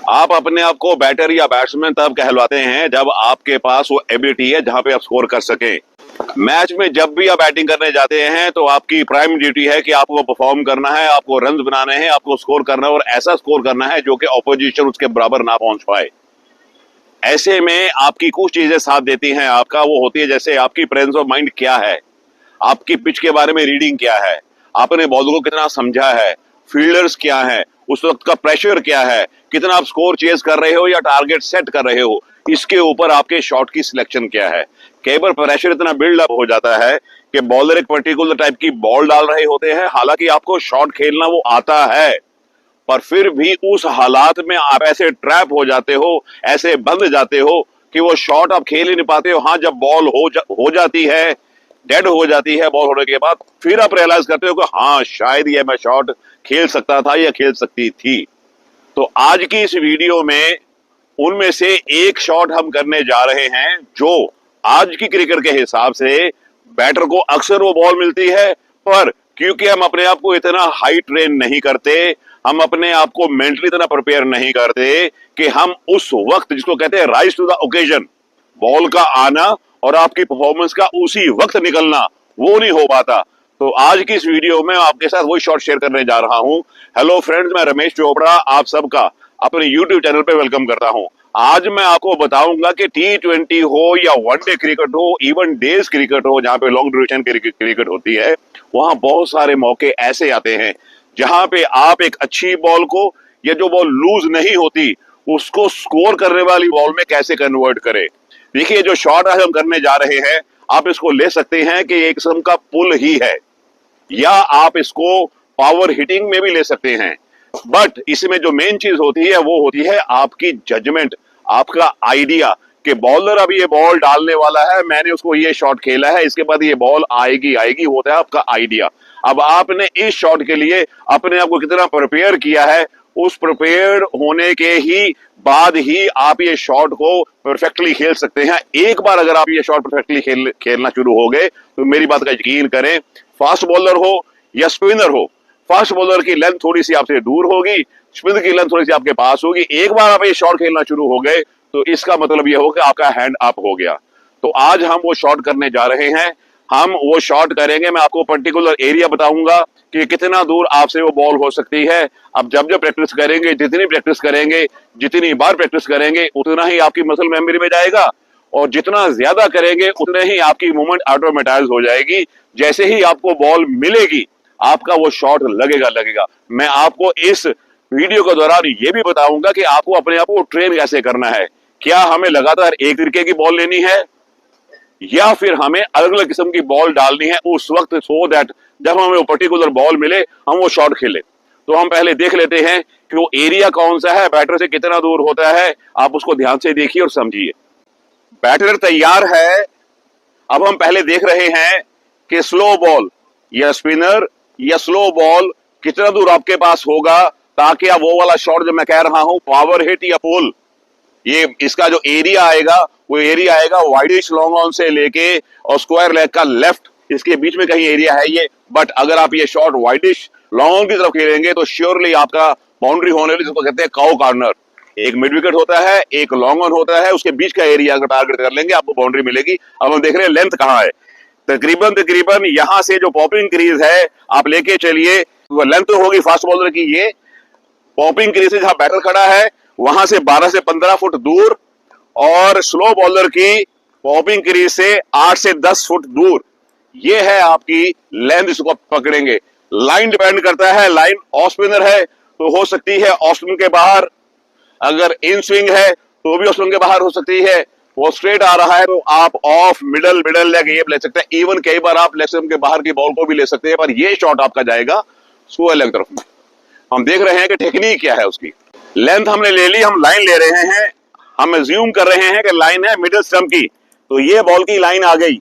आप अपने आप को बैटर या बैट्समैन तब कहलवाते हैं जब आपके पास वो एबिलिटी है जहां पे आप स्कोर कर सकें। मैच में जब भी आप बैटिंग करने जाते हैं तो आपकी प्राइम ड्यूटी है कि आपको परफॉर्म करना है, आपको रन्स बनाने हैं, आपको स्कोर करना है और ऐसा स्कोर करना है जो कि ऑपोजिशन उसके बराबर ना पहुंच पाए। ऐसे में आपकी कुछ चीजें साथ देती हैं आपका, वो होती है जैसे आपकी प्रेजेंस ऑफ माइंड क्या है, आपकी पिच के बारे में रीडिंग क्या है, आपने बॉलर को कितना समझा है, फील्डर्स क्या है, उस वक्त का प्रेशर क्या है, कितना आप स्कोर चेज कर रहे हो या टारगेट सेट कर रहे हो, इसके ऊपर आपके शॉट की सिलेक्शन क्या है। कई बार प्रेशर इतना बिल्डअप हो जाता है कि बॉलर एक पर्टिकुलर टाइप की बॉल डाल रहे होते हैं, हालांकि आपको शॉट खेलना वो आता है, पर फिर भी उस हालात में आप ऐसे ट्रैप हो जाते हो, ऐसे बंध जाते हो कि वो शॉट आप खेल ही नहीं पाते हो। हाँ, जब बॉल हो जाती है, डेड हो जाती है बॉल होने के बाद, फिर आप रियलाइज करते हो कि हाँ शायद ये मैं शॉट खेल सकता था या खेल सकती थी। तो आज की इस वीडियो में उनमें से एक शॉट हम करने जा रहे हैं जो आज की क्रिकेट के हिसाब से बैटर को अक्सर वो बॉल मिलती है, पर क्योंकि हम अपने आप को इतना हाई ट्रेन नहीं करते, हम अपने आप को मेंटली इतना प्रिपेयर नहीं करते कि हम उस वक्त जिसको कहते हैं rise to the occasion, ball का आना और आपकी परफॉर्मेंस का उसी वक्त निकलना, वो नहीं हो पाता। तो आज की इस वीडियो में आपके साथ वही शॉट शेयर करने जा रहा हूं। हेलो फ्रेंड्स, मैं रमेश चोपड़ा आप सबका अपने यूट्यूब चैनल पे वेलकम करता हूं। आज मैं आपको बताऊंगा कि T20 हो या वनडे क्रिकेट हो, इवन डेज क्रिकेट हो जहां पे लॉन्ग ड्यूरेशन क्रिकेट होती है, वहां बहुत सारे मौके ऐसे आते हैं जहां पे आप एक अच्छी बॉल को या जो बॉल लूज नहीं होती उसको स्कोर करने वाली बॉल में कैसे कन्वर्ट करें। देखिए, जो शॉट आज हम करने जा रहे हैं, आप इसको ले सकते हैं कि एक किस्म का पुल ही है, या आप इसको पावर हिटिंग में भी ले सकते हैं। बट इसमें जो मेन चीज होती है वो होती है आपकी जजमेंट, आपका आइडिया कि बॉलर अभी ये बॉल डालने वाला है, मैंने उसको ये शॉट खेला है, इसके बाद ये बॉल आएगी, होता है आपका आइडिया। अब आपने इस शॉट के लिए अपने आप को कितना प्रिपेयर किया है, उस प्रिपेयर होने के ही बाद ही आप ये शॉट को परफेक्टली खेल सकते हैं। एक बार अगर आप ये शॉट परफेक्टली खेलना शुरू हो गए तो मेरी बात का यकीन करें, फास्ट बॉलर हो या स्पिनर हो, फास्ट बॉलर की लेंथ थोड़ी सी आपसे दूर होगी, स्पिनर की लेंथ थोड़ी सी आपके पास होगी। एक बार आप ये शॉट खेलना शुरू हो गए तो इसका मतलब ये हो कि आपका हैंड अप हो गया। तो आज हम वो शॉट करने जा रहे हैं, हम वो शॉट करेंगे। मैं आपको पर्टिकुलर एरिया बताऊंगा कि कितना दूर आपसे वो बॉल हो सकती है। अब जब जब प्रैक्टिस करेंगे, जितनी प्रैक्टिस करेंगे, जितनी बार प्रैक्टिस करेंगे, उतना ही आपकी मसल मेमोरी में जाएगा, और जितना ज्यादा करेंगे उतने ही आपकी मूवमेंट ऑटोमेटाइज हो जाएगी। जैसे ही आपको बॉल मिलेगी आपका वो शॉट लगेगा। मैं आपको इस वीडियो के दौरान ये भी बताऊंगा कि आपको अपने आप को ट्रेन कैसे करना है। क्या हमें लगातार एक तरीके की बॉल लेनी है या फिर हमें अलग अलग किस्म की बॉल डालनी है उस वक्त, सो दैट जब हमें वो पर्टिकुलर बॉल मिले हम वो शॉट खेले। तो हम पहले देख लेते हैं कि वो एरिया कौन सा है, बैटर से कितना दूर होता है। आप उसको ध्यान से देखिए और समझिए। बैटर तैयार है। अब हम पहले देख रहे हैं कि स्लो बॉल या स्पिनर या स्लो बॉल कितना दूर आपके पास होगा, ताकि आप वो वाला शॉट जो मैं कह रहा हूं, पावर हिट या पुल, ये इसका जो एरिया आएगा वो एरिया आएगा वाइडिश लॉन्ग ऑन से लेके और स्क्वायर लेग का लेफ्ट, इसके बीच में कहीं एरिया है ये। बट अगर आप ये शॉट वाइडिश लॉन्ग ऑन की तरफ खेलेंगे तो श्योरली आपका बाउंड्री होने वाली, जिसको कहते हैं काउ कॉर्नर। एक मिड विकेट होता है, एक लॉन्ग ऑन होता है, उसके बीच का एरिया अगर टारगेट कर लेंगे आपको बाउंड्री मिलेगी। अब हम देख रहे हैं लेंथ कहां है। तकरीबन यहां से जो पॉपिंग क्रीज है आप लेके चलिए, वो लेंथ होगी फास्ट बॉलर की, ये पॉपिंग क्रीज से जहां बैटर खड़ा है वहां से 12 से 15 फुट दूर, और स्लो बॉलर की पॉपिंग क्रीज से 8 से 10 फुट दूर। ये है आपकी लेंथ, इसको पकड़ेंगे। लाइन डिपेंड करता है, लाइन ऑफ स्पिनर है तो हो सकती है ऑफ स्पिन के बाहर, अगर इन स्विंग है तो भी ऑफ स्पिन के बाहर हो सकती है। वो स्ट्रेट आ रहा है तो आप ऑफ मिडल लेग ये ले सकते हैं। इवन कई बार आप लेग स्टंप के बाहर की बॉल को भी ले सकते हैं, पर ये शॉट आपका जाएगा स्क्वायर लेग तरफ में। हम देख रहे हैं कि टेक्निक क्या है उसकी। लेंथ हमने ले ली, हम लाइन ले रहे हैं, हम अज्यूम कर रहे हैं कि लाइन है मिडिल स्टंप की, तो ये बॉल की लाइन आ गई।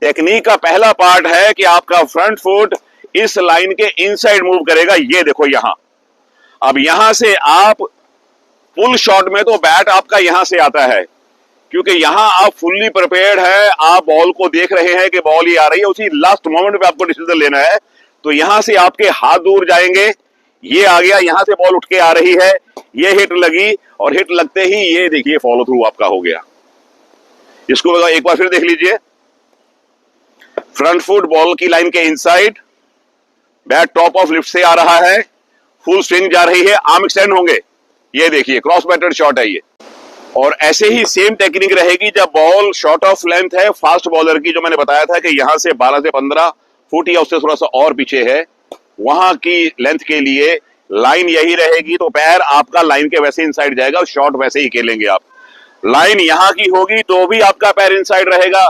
टेक्निक का पहला पार्ट है कि आपका फ्रंट फुट इस लाइन के इनसाइड मूव करेगा। ये देखो यहां, अब यहां से आप फुल शॉट में तो बैट आपका यहां से आता है, क्योंकि यहां आप फुल्ली प्रिपेयर्ड है, आप बॉल को देख रहे हैं कि बॉल ही आ रही है, उसी लास्ट मोमेंट पे आपको डिसीजन लेना है। तो यहां से आपके हाथ दूर जाएंगे, ये आ गया, यहां से बॉल उठ के आ रही है, ये हिट लगी और हिट लगते ही ये देखिए फॉलो थ्रू आपका हो गया। इसको एक बार फिर देख लीजिए, फ्रंट फुट बॉल की लाइन के inside, bat top of lift से आ रहा है, फुल स्विंग जा रही है, आर्म एक्सटेंड होंगे, ये देखिए क्रॉस बैटेड शॉट है ये। और ऐसे ही सेम टेक्निक रहेगी जब बॉल शॉर्ट ऑफ लेंथ है फास्ट बॉलर की, जो मैंने बताया था कि यहां से 12 से 15 फुट या उससे थोड़ा सा और पीछे है, वहां की लेंथ के लिए लाइन यही रहेगी, तो पैर आपका लाइन के वैसे इनसाइड जाएगा, शॉट वैसे ही खेलेंगे आप। लाइन यहां की होगी तो भी आपका पैर इनसाइड रहेगा,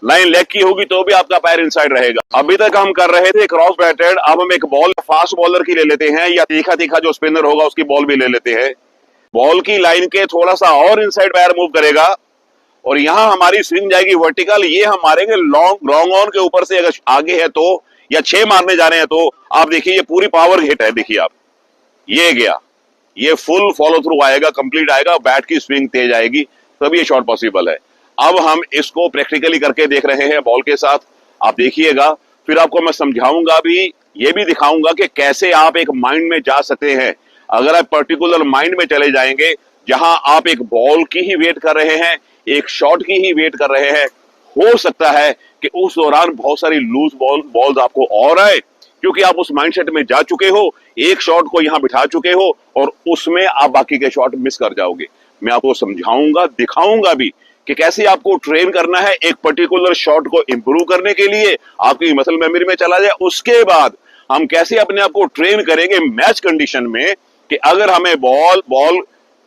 लाइन लेग की होगी तो भी आपका पैर इनसाइड रहेगा। अभी तक हम कर रहे थे क्रॉस बैटेड, अब हम एक बॉल फास्ट बॉलर की ले लेते हैं, या तीखा तीखा जो स्पिनर होगा उसकी बॉल भी ले लेते हैं। बॉल की लाइन के थोड़ा सा और इनसाइड पैर मूव करेगा और यहां हमारी स्विंग जाएगी वर्टिकल, ये हम मारेंगे लॉन्ग ऑन के ऊपर से, अगर आगे है तो, या 6 मारने जा रहे हैं तो आप देखिए ये पूरी पावर हिट है, देखिए आप, ये गया, ये फुल फॉलो थ्रू आएगा, कंप्लीट आएगा, बैट की स्विंग तेज आएगी, तब ये शॉट पॉसिबल है। अब हम इसको प्रैक्टिकली करके देख रहे हैं बॉल के साथ, आप देखिएगा, फिर आपको मैं समझाऊंगा भी, ये भी दिखाऊंगा कि कैसे आप एक माइंड में जा सकते हैं। अगर आप पर्टिकुलर माइंड में चले जाएंगे जहां आप एक बॉल की ही वेट कर रहे हैं, एक शॉट की ही वेट कर रहे हैं, हो सकता है कि उस दौरान बहुत सारी लूज बॉल्स आपको और आए, क्योंकि आप उस माइंडसेट में जा चुके हो, एक शॉट को यहां बिठा चुके हो और उसमें आप बाकी के शॉट मिस कर जाओगे। मैं आपको समझाऊंगा, दिखाऊंगा भी कि कैसे आपको ट्रेन करना है एक पर्टिकुलर शॉट को इंप्रूव करने के लिए, आपकी मसल मेमोरी में चला जाए। उसके बाद हम कैसे अपने आप को ट्रेन करेंगे मैच कंडीशन में, कि अगर हमें बॉल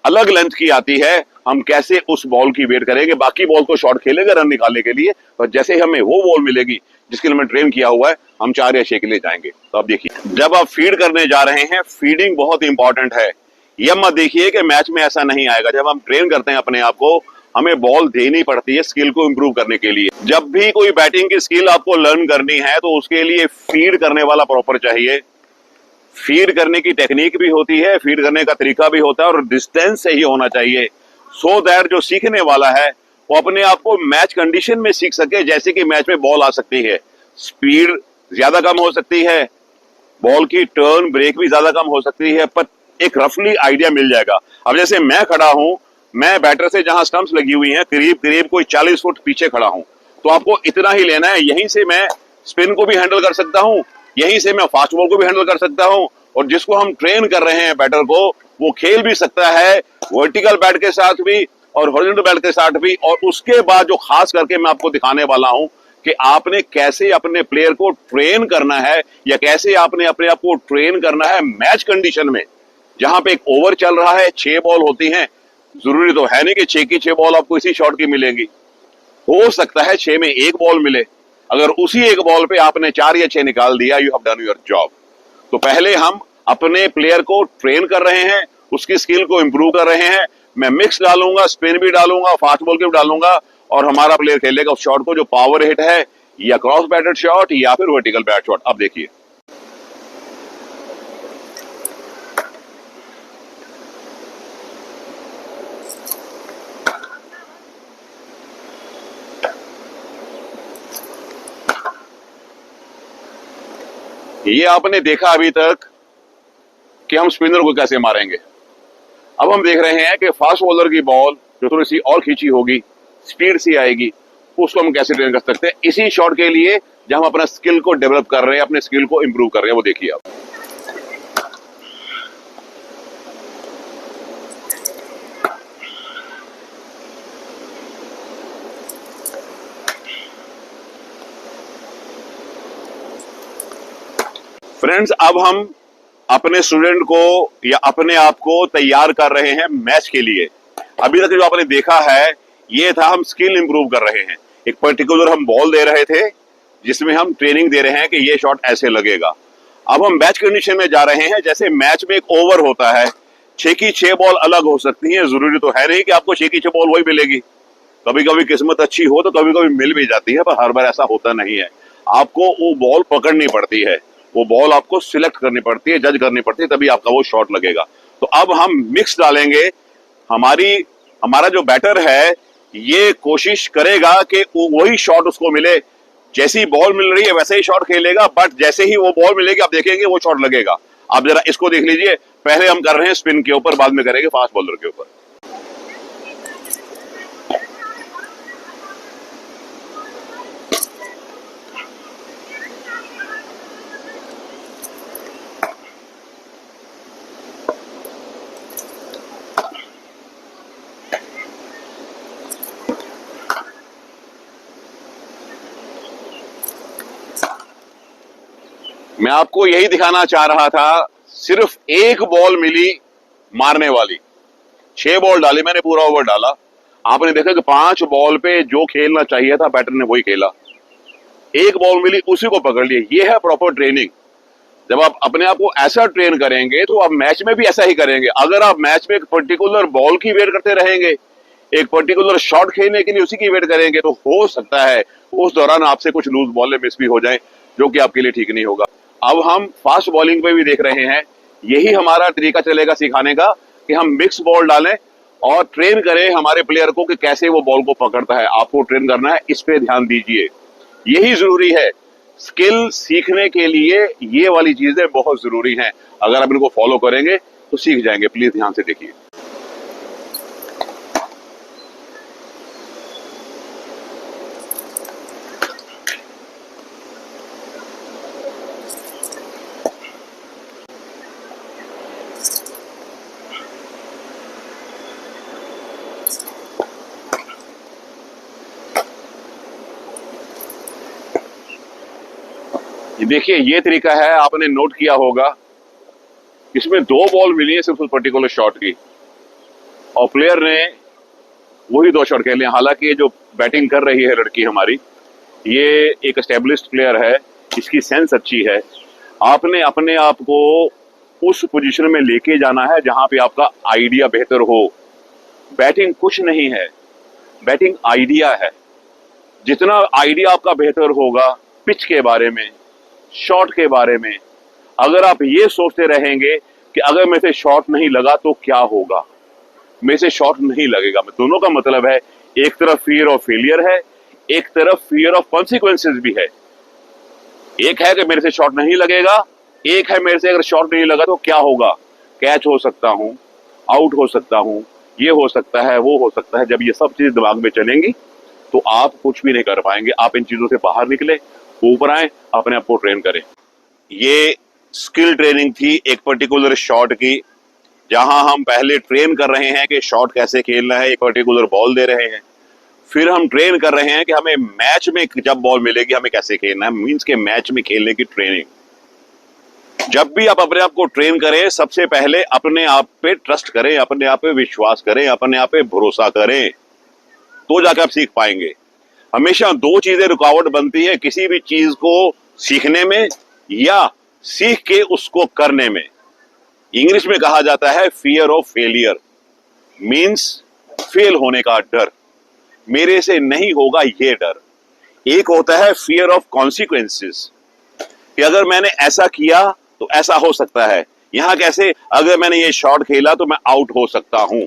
अलग लेंथ की आती है, हम कैसे उस बॉल की वेट करेंगे, बाकी बॉल को शॉट खेलेंगे रन निकालने के लिए, और जैसे हमें वो बॉल मिलेगी जिसके लिए हमें ट्रेन किया हुआ है, हम 4 या 6 के लिए जाएंगे। तो आप देखिए, जब आप फीड करने जा रहे हैं, फीडिंग बहुत इंपॉर्टेंट है। यह मत देखिए कि मैच में ऐसा नहीं आएगा, जब हम ट्रेन करते हैं अपने आप को, हमें बॉल देनी पड़ती है स्किल को इंप्रूव करने के लिए। जब भी कोई बैटिंग की स्किल आपको लर्न करनी है तो उसके लिए फीड करने वाला प्रॉपर चाहिए। फीड करने की टेक्निक भी होती है, फीड करने का तरीका भी होता है, और डिस्टेंस सही होना चाहिए, सो दैट जो सीखने वाला है वो अपने आप को मैच कंडीशन में सीख सके। जैसे कि मैच में बॉल आ सकती है, स्पीड ज्यादा कम हो सकती है, बॉल की टर्न ब्रेक भी ज्यादा कम हो सकती है, पर एक रफली आइडिया मिल जाएगा। अब जैसे मैं खड़ा हूं, मैं बैटर से जहां स्टंप्स लगी हुई हैं करीब करीब कोई 40 फुट पीछे खड़ा हूं, तो आपको इतना ही लेना है, यहीं से मैं स्पिन को भी हैंडल कर सकता हूं, यहीं से मैं फास्ट बॉल को भी हैंडल कर सकता हूं, और जिसको हम ट्रेन कर रहे हैं बैटर को, वो खेल भी सकता है वर्टिकल बैट के साथ भी और हॉरिजॉन्टल बैट के साथ भी। और उसके बाद जो खास करके मैं आपको दिखाने वाला हूं कि आपने कैसे अपने प्लेयर को ट्रेन करना है, या कैसे आपने अपने आप को ट्रेन करना है मैच कंडीशन में, जहां पे एक ओवर चल रहा है, 6 बॉल होती हैं। जरूरी तो है नहीं कि 6 की 6 बॉल आपको इसी शॉट की मिलेंगी, हो सकता है 6 में 1 बॉल मिले। अगर उसी एक बॉल पे आपने 4 या 6 निकाल दिया, you have done your job. तो पहले हम अपने प्लेयर को ट्रेन कर रहे हैं, उसकी स्किल को इंप्रूव कर रहे हैं। मैं मिक्स डालूंगा, स्पिन भी डालूंगा, फास्ट बॉल भी डालूंगा, और हमारा प्लेयर खेलेगा उस शॉट को जो पावर हिट है, या क्रॉस बैटेड शॉट, या फिर वर्टिकल बैट शॉट। अब देखिए, ये आपने देखा अभी तक कि हम स्पिनर को कैसे मारेंगे। अब हम देख रहे हैं कि फास्ट बॉलर की बॉल जो थोड़ी सी और खींची होगी, स्पीड सी आएगी, उसको हम कैसे ट्रेन कर सकते हैं इसी शॉट के लिए, जब हम अपना स्किल को डेवलप कर रहे हैं, अपने स्किल को इंप्रूव कर रहे हैं। वो देखिए आप, फ्रेंड्स, अब हम अपने स्टूडेंट को या अपने आप को तैयार कर रहे हैं मैच के लिए। अभी तक जो आपने देखा है, ये था हम स्किल इंप्रूव कर रहे हैं, एक पर्टिकुलर हम बॉल दे रहे थे जिसमें हम ट्रेनिंग दे रहे हैं कि ये शॉट ऐसे लगेगा। अब हम मैच कंडीशन में जा रहे हैं, जैसे मैच में एक ओवर होता है, 6 की 6 बॉल अलग हो सकती हैं, जरूरी तो है नहीं कि आपको 6 की 6 बॉल वही मिलेगी। कभी कभी किस्मत अच्छी हो तो कभी कभी मिल भी जाती है, पर हर बार ऐसा होता नहीं है। आपको वो बॉल पकड़नी पड़ती है, वो बॉल आपको सिलेक्ट करनी पड़ती है, जज करनी पड़ती है, तभी आपका वो शॉट लगेगा। तो अब हम मिक्स डालेंगे। हमारा जो बैटर है ये कोशिश करेगा कि वही शॉट उसको मिले, जैसी बॉल मिल रही है वैसे ही शॉट खेलेगा, बट जैसे ही वो बॉल मिलेगी आप देखेंगे वो शॉट लगेगा। आप जरा इसको देख लीजिए, पहले हम कर रहे हैं स्पिन के ऊपर, बाद में करेंगे फास्ट बॉलर के ऊपर। मैं आपको यही दिखाना चाह रहा था, सिर्फ एक बॉल मिली मारने वाली, 6 बॉल डाली मैंने, पूरा ओवर डाला। आपने देखा कि 5 बॉल पे जो खेलना चाहिए था बैटर ने वही खेला, एक बॉल मिली उसी को पकड़ लिया। ये है प्रॉपर ट्रेनिंग। जब आप अपने आप को ऐसा ट्रेन करेंगे तो आप मैच में भी ऐसा ही करेंगे। अगर आप मैच में एक पर्टिकुलर बॉल की वेट करते रहेंगे, एक पर्टिकुलर शॉट खेलने के लिए उसी की वेट करेंगे, तो हो सकता है उस दौरान आपसे कुछ लूज बॉल मिस भी हो जाए, जो कि आपके लिए ठीक नहीं होगा। अब हम फास्ट बॉलिंग पे भी देख रहे हैं, यही हमारा तरीका चलेगा सिखाने का कि हम मिक्स बॉल डालें और ट्रेन करें हमारे प्लेयर को कि कैसे वो बॉल को पकड़ता है। आपको ट्रेन करना है, इस पे ध्यान दीजिए, यही जरूरी है। स्किल सीखने के लिए ये वाली चीजें बहुत जरूरी हैं। अगर आप इनको फॉलो करेंगे तो सीख जाएंगे। प्लीज ध्यान से देखिए। देखिए, ये तरीका है, आपने नोट किया होगा, इसमें 2 बॉल मिली है सिर्फ उस पर्टिकुलर शॉट की, और प्लेयर ने वही 2 शॉट खेले। हालांकि ये जो बैटिंग कर रही है लड़की हमारी, ये एक एस्टेब्लिश्ड प्लेयर है, इसकी सेंस अच्छी है। आपने अपने आप को उस पोजीशन में लेके जाना है जहां पे आपका आइडिया बेहतर हो। बैटिंग कुछ नहीं है, बैटिंग आइडिया है। जितना आइडिया आपका बेहतर होगा पिच के बारे में, शॉट के बारे में, अगर आप ये सोचते रहेंगे कि अगर मेरे से शॉट नहीं लगा तो क्या होगा, मेरे से शॉट नहीं लगेगा, दोनों का मतलब है, एक तरफ फियर ऑफ फेलियर है, एक तरफ फियर ऑफ कॉन्सिक्वेंसेस भी है। एक है कि मेरे से शॉट नहीं लगेगा, एक है मेरे से अगर शॉट नहीं लगा तो क्या होगा, कैच हो सकता हूं, आउट हो सकता हूं, ये हो सकता है, वो हो सकता है। जब ये सब चीज दिमाग में चलेंगी तो आप कुछ भी नहीं कर पाएंगे। आप इन चीजों से बाहर निकले, ऊपर आए, अपने आप को ट्रेन करें। ये स्किल ट्रेनिंग थी एक पर्टिकुलर शॉट की, जहां हम पहले ट्रेन कर रहे हैं कि शॉट कैसे खेलना है, एक पर्टिकुलर बॉल दे रहे हैं। फिर हम ट्रेन कर रहे हैं कि हमें मैच में जब बॉल मिलेगी हमें कैसे खेलना है, मींस के मैच में खेलने की ट्रेनिंग। जब भी आप अपने आप को ट्रेन करें, सबसे पहले अपने आप पे ट्रस्ट करें, अपने आप पे विश्वास करें, अपने आप पे भरोसा करें, तो जाकर आप सीख पाएंगे। हमेशा 2 चीजें रुकावट बनती है किसी भी चीज को सीखने में या सीख के उसको करने में। इंग्लिश में कहा जाता है fear of failure, means fail होने का डर, मेरे से नहीं होगा ये डर। एक होता है फियर ऑफ कॉन्सिक्वेंसेस, कि अगर मैंने ऐसा किया तो ऐसा हो सकता है। यहां कैसे, अगर मैंने ये शॉट खेला तो मैं आउट हो सकता हूं।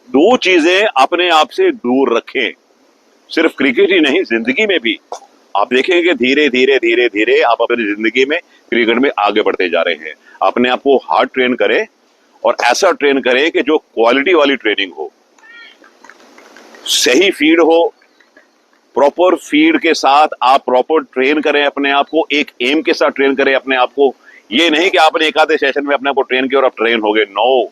2 चीजें अपने आप से दूर रखें। सिर्फ क्रिकेट ही नहीं, जिंदगी में भी आप देखेंगे धीरे धीरे धीरे धीरे आप अपनी जिंदगी में क्रिकेट में आगे बढ़ते जा रहे हैं। अपने आप को हार्ड ट्रेन करें और ऐसा ट्रेन करें कि जो क्वालिटी वाली ट्रेनिंग हो, सही फीड हो, प्रॉपर फीड के साथ आप प्रॉपर ट्रेन करें अपने आप को, एक एम के साथ ट्रेन करें अपने आप को। ये नहीं कि आपने एक आधे सेशन में अपने आप को ट्रेन किया और आप ट्रेन हो गए, नो।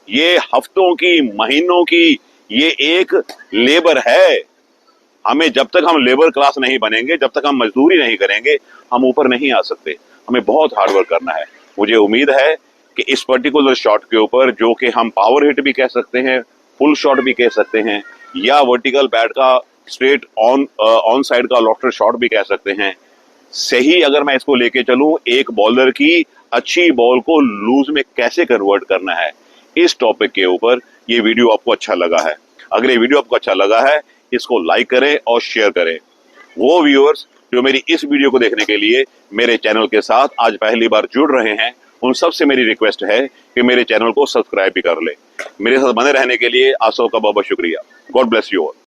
ये हफ्तों की, महीनों की ये एक लेबर है। हमें जब तक हम लेबर क्लास नहीं बनेंगे, जब तक हम मजदूरी नहीं करेंगे, हम ऊपर नहीं आ सकते। हमें बहुत हार्ड वर्क करना है। मुझे उम्मीद है कि इस पर्टिकुलर शॉट के ऊपर, जो कि हम पावर हिट भी कह सकते हैं, फुल शॉट भी कह सकते हैं, या वर्टिकल बैट का स्ट्रेट ऑन साइड का लॉफ्टर शॉट भी कह सकते हैं, सही अगर मैं इसको लेके चलूं, एक बॉलर की अच्छी बॉल को लूज में कैसे कन्वर्ट करना है, इस टॉपिक के ऊपर ये वीडियो आपको अच्छा लगा है। अगर ये वीडियो आपको अच्छा लगा है, इसको लाइक करें और शेयर करें। वो व्यूअर्स जो मेरी इस वीडियो को देखने के लिए मेरे चैनल के साथ आज पहली बार जुड़ रहे हैं, उन सब से मेरी रिक्वेस्ट है कि मेरे चैनल को सब्सक्राइब भी कर ले। मेरे साथ बने रहने के लिए आप सबका बहुत बहुत शुक्रिया। God bless you all.